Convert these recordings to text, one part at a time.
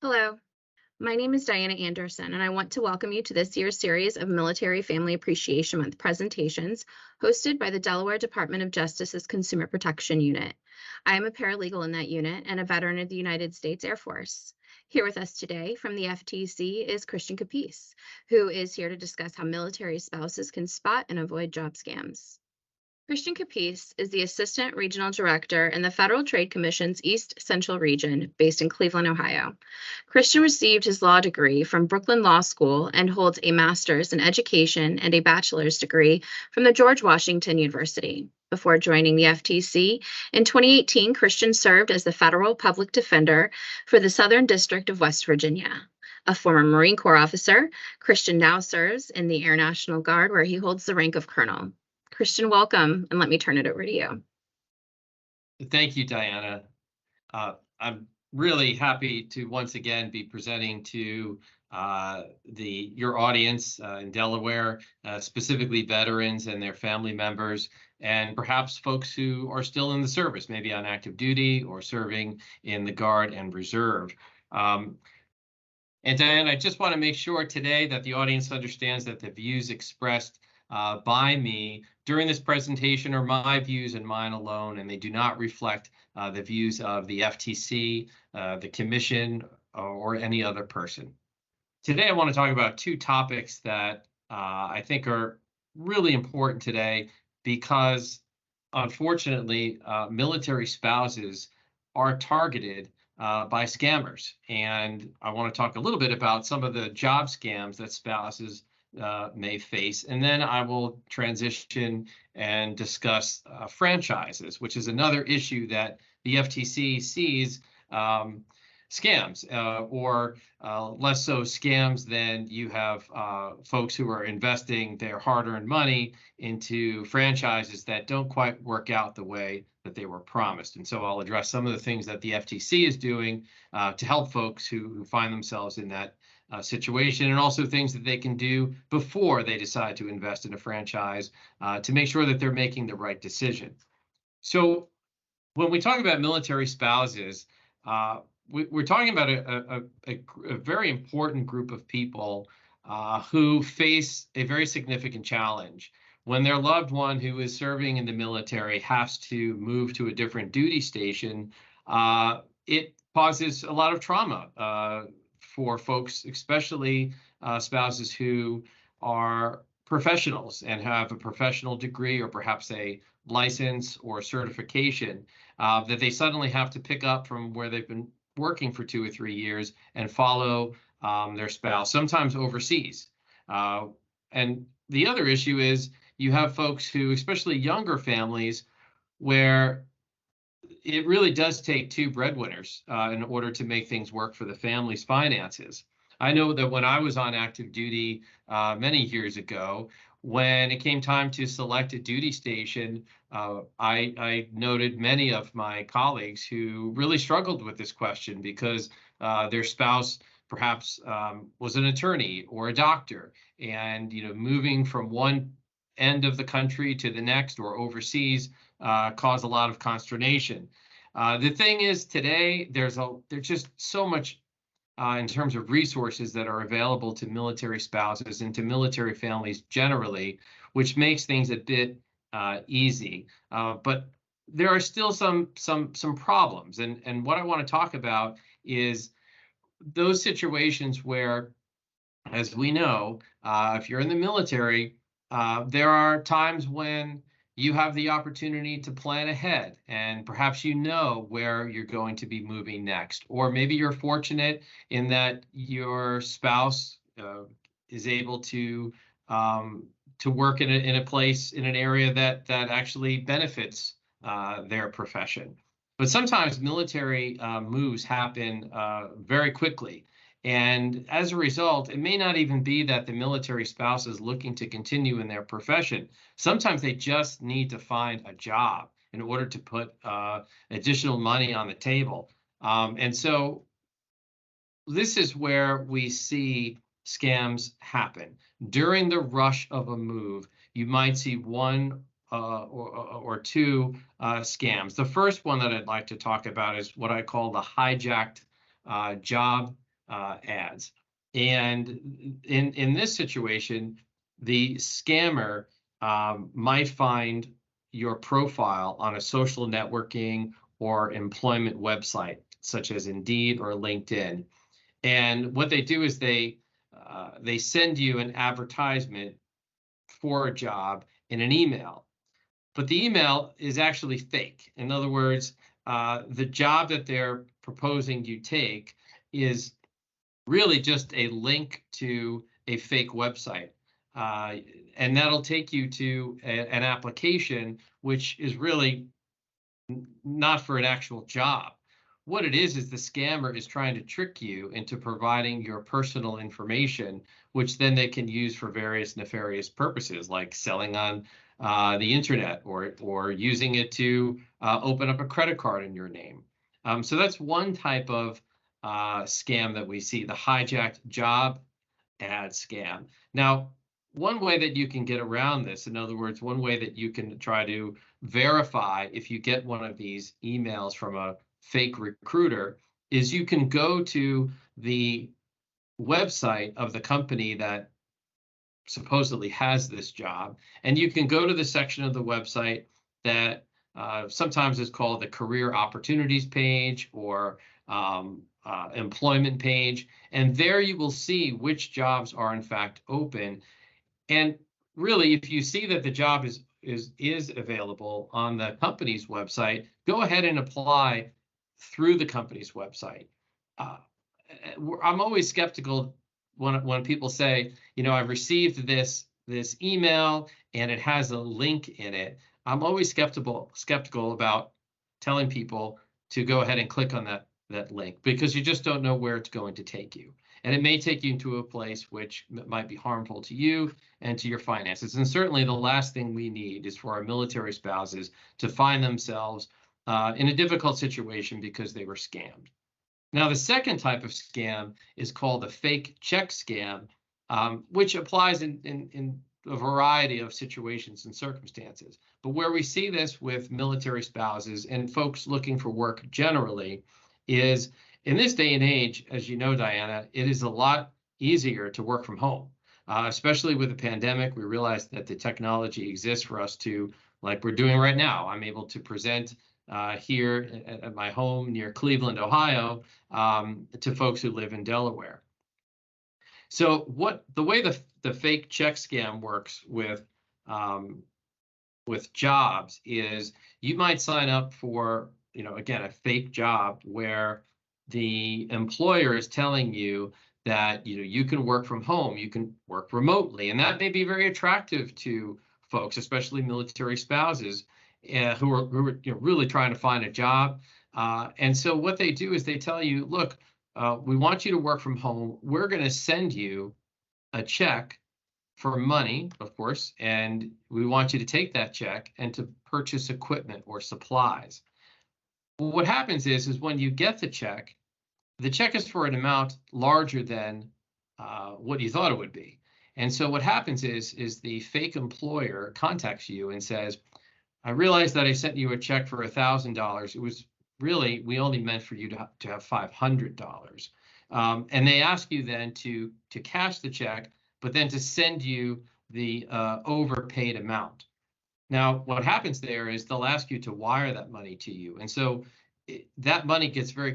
Hello, my name is Diana Anderson, and I want to welcome you to this year's series of Military Family Appreciation Month presentations hosted by the Delaware Department of Justice's Consumer Protection Unit. I am a paralegal in that unit and a veteran of the United States Air Force. Here with us today from the FTC is Christian Capece, who is here to discuss how military spouses can spot and avoid job scams. Christian Capece is the Assistant Regional Director in the Federal Trade Commission's East Central Region, based in Cleveland, Ohio. Christian received his law degree from Brooklyn Law School and holds a master's in education and a bachelor's degree from the George Washington University. Before joining the FTC, in 2018, Christian served as the federal public defender for the Southern District of West Virginia. A former Marine Corps officer, Christian now serves in the Air National Guard, where he holds the rank of colonel. Christian, welcome, and let me turn it over to you. Thank you, Diana. I'm really happy to once again be presenting to your audience in Delaware, specifically veterans and their family members, and perhaps folks who are still in the service, maybe on active duty or serving in the Guard and Reserve. And Diana, I just want to make sure today that the audience understands that the views expressed by me during this presentation are my views and mine alone, and they do not reflect the views of the FTC, the Commission, or any other person. Today, I want to talk about two topics that I think are really important today because, unfortunately, military spouses are targeted by scammers. And I want to talk a little bit about some of the job scams that spouses may face. And then I will transition and discuss franchises, which is another issue that the FTC sees scams, or less so scams than you have folks who are investing their hard-earned money into franchises that don't quite work out the way that they were promised. And so I'll address some of the things that the FTC is doing to help folks who find themselves in that situation, and also things that they can do before they decide to invest in a franchise to make sure that they're making the right decision. So when we talk about military spouses, we're talking about a very important group of people who face a very significant challenge. When their loved one who is serving in the military has to move to a different duty station, it causes a lot of trauma for folks, especially spouses who are professionals and have a professional degree or perhaps a license or certification that they suddenly have to pick up from where they've been working for 2 or 3 years and follow their spouse, sometimes overseas. And the other issue is you have folks who, especially younger families, where it really does take two breadwinners in order to make things work for the family's finances. I know that when I was on active duty many years ago, when it came time to select a duty station, I noted many of my colleagues who really struggled with this question because their spouse perhaps was an attorney or a doctor, and moving from one end of the country to the next or overseas caused a lot of consternation. The thing is, today there's just so much in terms of resources that are available to military spouses and to military families generally, which makes things a bit easy. But there are still some problems, and what I want to talk about is those situations where, as we know, if you're in the military, there are times when you have the opportunity to plan ahead, and perhaps where you're going to be moving next. Or maybe you're fortunate in that your spouse is able to work in a place, in an area that actually benefits their profession. But sometimes military moves happen very quickly. And as a result, it may not even be that the military spouse is looking to continue in their profession. Sometimes they just need to find a job in order to put additional money on the table. And so this is where we see scams happen. During the rush of a move, you might see one or two scams. The first one that I'd like to talk about is what I call the hijacked job ads. And in this situation, the scammer might find your profile on a social networking or employment website, such as Indeed or LinkedIn. And what they do is they send you an advertisement for a job in an email, but the email is actually fake. In other words, the job that they're proposing you take is really just a link to a fake website. And that'll take you to an application, which is really not for an actual job. What it is the scammer is trying to trick you into providing your personal information, which then they can use for various nefarious purposes, like selling on the internet or using it to open up a credit card in your name. So that's one type of scam that we see, the hijacked job ad scam. Now, one way that you can get around this, in other words, one way that you can try to verify if you get one of these emails from a fake recruiter, is you can go to the website of the company that supposedly has this job, and you can go to the section of the website that sometimes is called the career opportunities page or employment page, and there you will see which jobs are in fact open. And really, if you see that the job is available on the company's website, go ahead and apply through the company's website. I'm always skeptical when people say, I've received this email and it has a link in it. I'm always skeptical about telling people to go ahead and click on that link, because you just don't know where it's going to take you. And it may take you into a place which might be harmful to you and to your finances. And certainly the last thing we need is for our military spouses to find themselves in a difficult situation because they were scammed. Now, the second type of scam is called the fake check scam, which applies in a variety of situations and circumstances. But where we see this with military spouses and folks looking for work generally is, in this day and age, as you know, Diana, it is a lot easier to work from home, especially with the pandemic. We realize that the technology exists for us to, like we're doing right now. I'm able to present here at my home near Cleveland, Ohio, to folks who live in Delaware. So the way the fake check scam works with jobs is you might sign up for, again, a fake job where the employer is telling you that, you can work from home, you can work remotely, and that may be very attractive to folks, especially military spouses who are really trying to find a job. And so what they do is they tell you, look, we want you to work from home. We're going to send you a check for money, of course, and we want you to take that check and to purchase equipment or supplies. Well, what happens is when you get the check is for an amount larger than what you thought it would be. And so what happens is the fake employer contacts you and says, I realized that I sent you a check for $1,000. It was really, we only meant for you to have $500. And they ask you then to cash the check, but then to send you the overpaid amount. Now, what happens there is they'll ask you to wire that money to you. And so that money gets very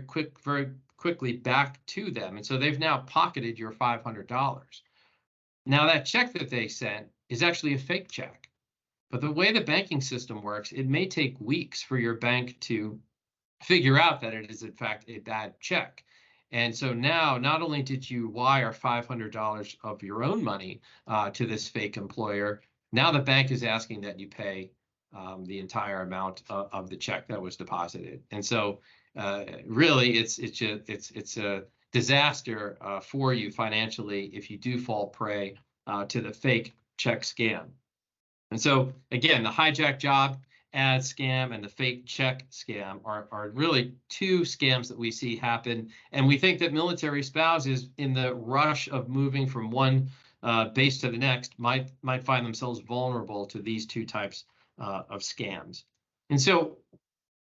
quickly back to them. And so they've now pocketed your $500. Now, that check that they sent is actually a fake check. But the way the banking system works, it may take weeks for your bank to figure out that it is, in fact, a bad check. And so now, not only did you wire $500 of your own money to this fake employer, now the bank is asking that you pay the entire amount of the check that was deposited. And so really, it's a disaster for you financially if you do fall prey to the fake check scam. And so, again, the hijack job ad scam and the fake check scam are really two scams that we see happen. And we think that military spouses, in the rush of moving from one base to the next, might find themselves vulnerable to these two types of scams. And so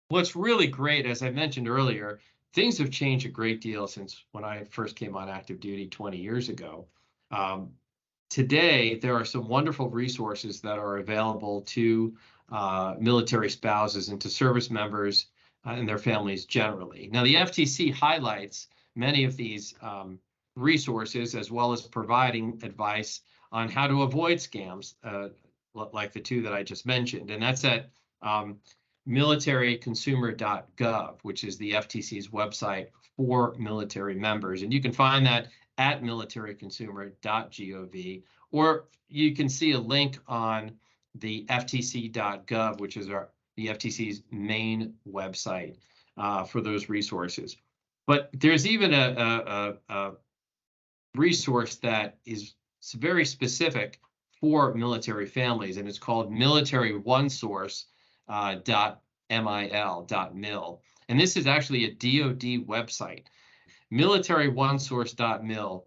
what's really great, as I mentioned earlier, things have changed a great deal since when I first came on active duty 20 years ago. Today, there are some wonderful resources that are available to military spouses and to service members and their families generally. Now, the FTC highlights many of these resources, as well as providing advice on how to avoid scams like the two that I just mentioned. And that's at militaryconsumer.gov, which is the FTC's website for military members. And you can find that at militaryconsumer.gov, or you can see a link on the ftc.gov, which is the FTC's main website for those resources. But there's even a resource that is very specific for military families, and it's called militaryOneSource.mil. And this is actually a DoD website. MilitaryOneSource.mil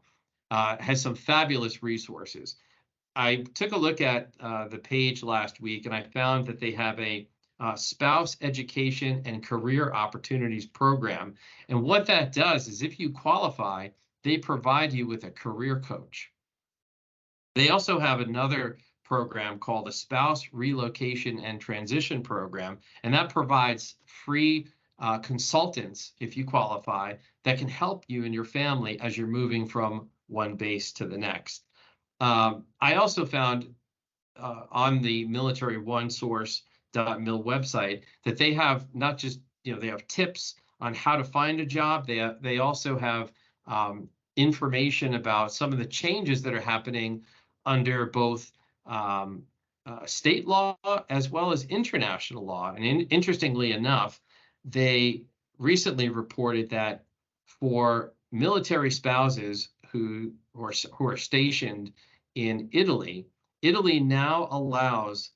has some fabulous resources. I took a look at the page last week, and I found that they have a spouse education and career opportunities program. And what that does is, if you qualify, they provide you with a career coach. They also have another program called the Spouse Relocation and Transition Program, and that provides free consultants, if you qualify, that can help you and your family as you're moving from one base to the next. I also found on the militaryOneSource.mil website that they have not just, they have tips on how to find a job. They also have information about some of the changes that are happening under both state law as well as international law. And interestingly enough, they recently reported that for military spouses who are stationed in Italy, Italy now allows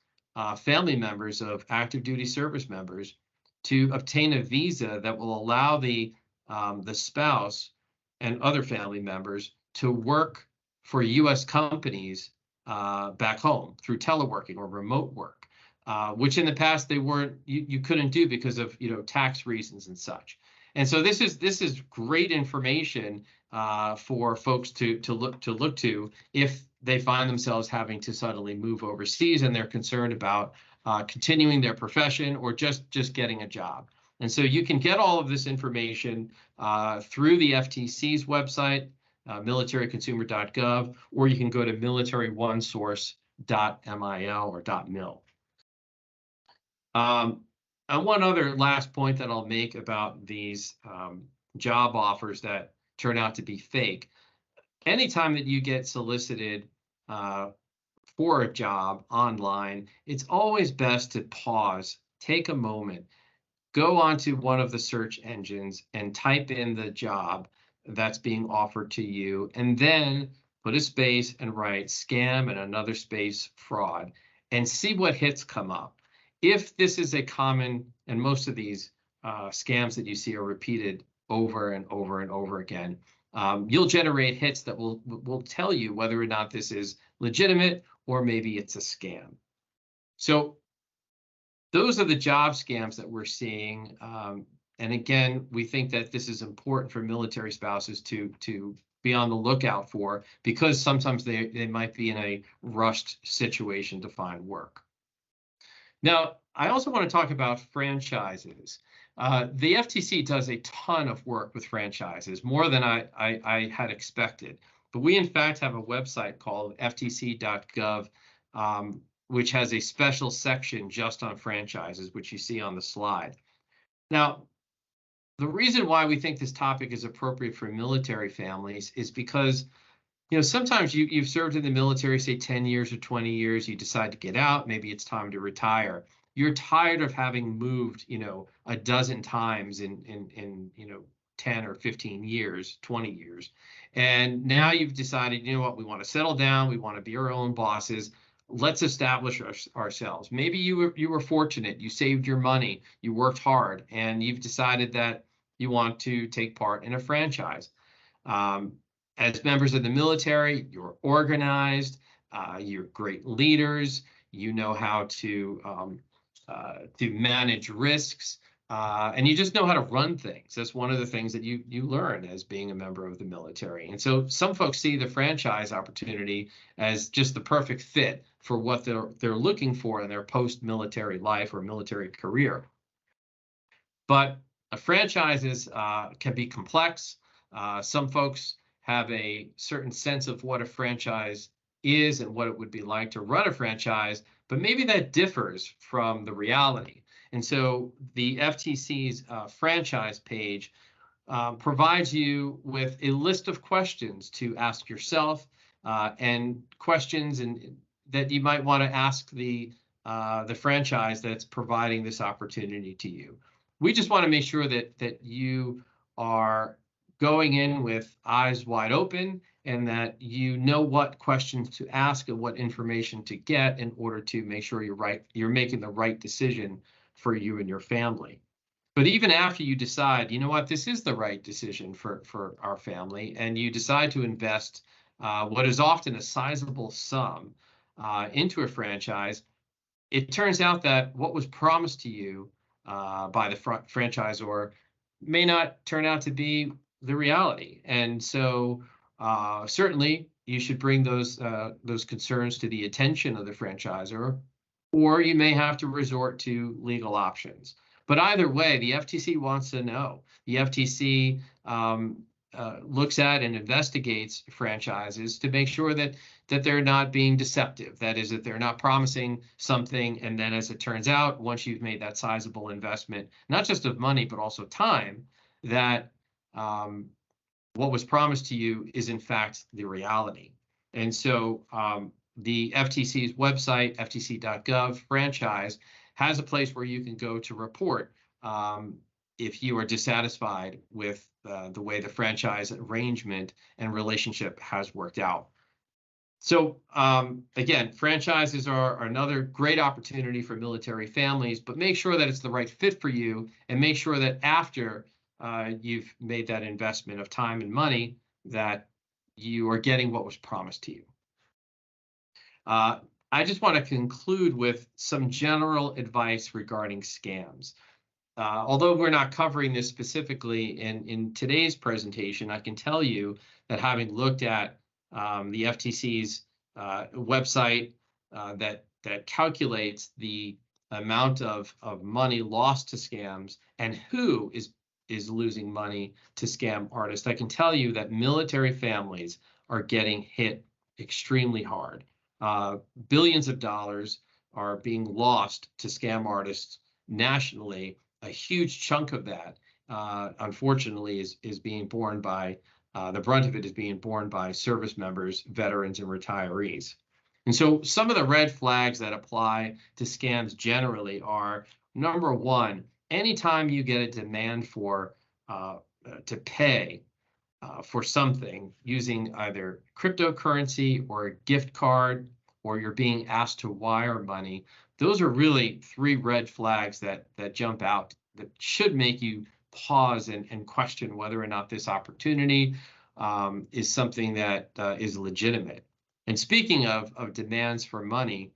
family members of active duty service members to obtain a visa that will allow the spouse and other family members to work for U.S. companies back home through teleworking or remote work, which in the past you couldn't do because of tax reasons and such. And so this is great information for folks to look to if they find themselves having to suddenly move overseas and they're concerned about continuing their profession or just getting a job. And so you can get all of this information through the FTC's website, militaryconsumer.gov, or you can go to militaryOneSource.mil or .mil. And one other last point that I'll make about these job offers that turn out to be fake. Anytime that you get solicited for a job online, it's always best to pause, take a moment, go onto one of the search engines and type in the job that's being offered to you, and then put a space and write scam and another space fraud, and see what hits come up. If this is a common, and most of these scams that you see are repeated over and over and over again, you'll generate hits that will tell you whether or not this is legitimate or maybe it's a scam. So those are the job scams that we're seeing. And again, we think that this is important for military spouses to be on the lookout for, because sometimes they might be in a rushed situation to find work. Now, I also want to talk about franchises. The FTC does a ton of work with franchises, more than I had expected. But we, in fact, have a website called ftc.gov, which has a special section just on franchises, which you see on the slide. Now, the reason why we think this topic is appropriate for military families is because sometimes you've served in the military, say 10 years or 20 years, you decide to get out, maybe it's time to retire. You're tired of having moved, a dozen times in 10 or 15 years, 20 years. And now you've decided, we want to settle down, we want to be our own bosses. Let's establish ourselves. Maybe you were fortunate, you saved your money, you worked hard, and you've decided that you want to take part in a franchise. As members of the military, you're organized, you're great leaders, you know how to manage risks, and you just know how to run things. That's one of the things that you learn as being a member of the military. And so some folks see the franchise opportunity as just the perfect fit for what they're looking for in their post-military life or military career. But franchises can be complex. Some folks have a certain sense of what a franchise is and what it would be like to run a franchise, but maybe that differs from the reality. And so the FTC's franchise page provides you with a list of questions to ask yourself and questions that you might want to ask the franchise that's providing this opportunity to you. We just want to make sure that you are going in with eyes wide open and that you know what questions to ask and what information to get in order to make sure you're making the right decision for you and your family. But even after you decide, you know what, this is the right decision for our family, and you decide to invest what is often a sizable sum into a franchise, it turns out that what was promised to you by the franchisor may not turn out to be the reality. And so certainly you should bring those concerns to the attention of the franchisor, or you may have to resort to legal options. But either way, the FTC wants to know. The FTC looks at and investigates franchises to make sure that they're not being deceptive. That is, that they're not promising something, and then as it turns out, once you've made that sizable investment, not just of money, but also time, that what was promised to you is in fact the reality. And so the FTC's website, ftc.gov franchise, has a place where you can go to report if you are dissatisfied with the way the franchise arrangement and relationship has worked out. So again, franchises are another great opportunity for military families, but make sure that it's the right fit for you, and make sure that after you've made that investment of time and money, that you are getting what was promised to you. I just want to conclude with some general advice regarding scams. Although we're not covering this specifically in today's presentation, I can tell you that having looked at the FTC's website that calculates the amount of money lost to scams and who is losing money to scam artists, I can tell you that military families are getting hit extremely hard. Billions of dollars are being lost to scam artists nationally. A huge chunk of that, unfortunately, is being borne by, the brunt of it is being borne by service members, veterans, and retirees. And so some of the red flags that apply to scams generally are, number one, anytime you get a demand for to pay for something using either cryptocurrency or a gift card, or you're being asked to wire money, those are really three red flags that jump out that should make you pause and question whether or not this opportunity is something that is legitimate. And speaking of demands for money,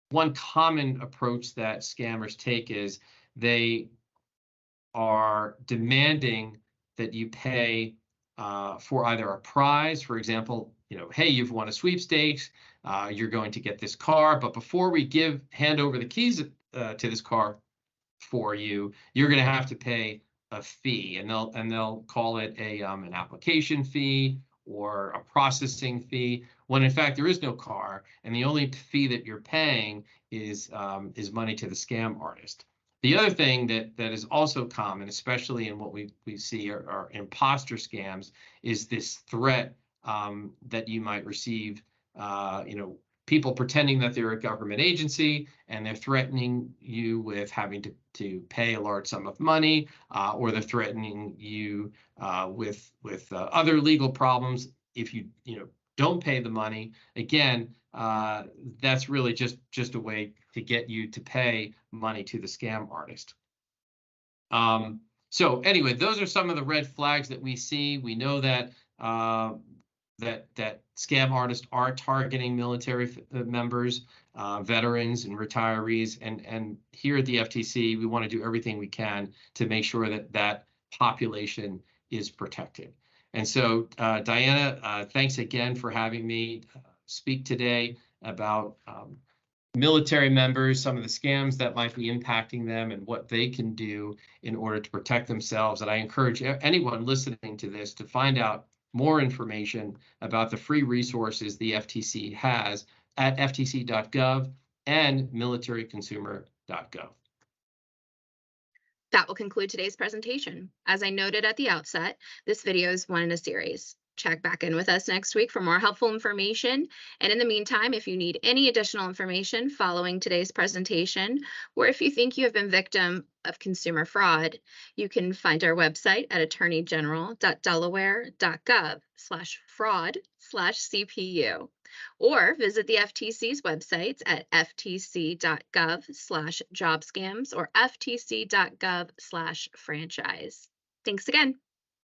one common approach that scammers take is they are demanding that you pay for either a prize, for example, hey, you've won a sweepstakes, you're going to get this car, but before we hand over the keys to this car for you, you're going to have to pay a fee, and they'll call it an application fee or a processing fee, when in fact there is no car, and the only fee that you're paying is money to the scam artist. The other thing that is also common, especially in what we see are imposter scams, is this threat that you might receive, people pretending that they're a government agency, and they're threatening you with having to pay a large sum of money, or they're threatening you with other legal problems if you don't pay the money. Again, that's really just a way to get you to pay money to the scam artist. So anyway, those are some of the red flags that we see. We know that that scam artists are targeting military members. veterans and retirees. And here at the FTC, we want to do everything we can to make sure that that population is protected. And so, Diana, thanks again for having me speak today about military members, some of the scams that might be impacting them, and what they can do in order to protect themselves. And I encourage anyone listening to this to find out more information about the free resources the FTC has at ftc.gov and militaryconsumer.gov. That will conclude today's presentation. As I noted at the outset, this video is one in a series. Check back in with us next week for more helpful information. And in the meantime, if you need any additional information following today's presentation, or if you think you have been victim of consumer fraud, you can find our website at attorneygeneral.delaware.gov/fraud/CPU, or visit the FTC's websites at ftc.gov/jobscams or ftc.gov/franchise. Thanks again.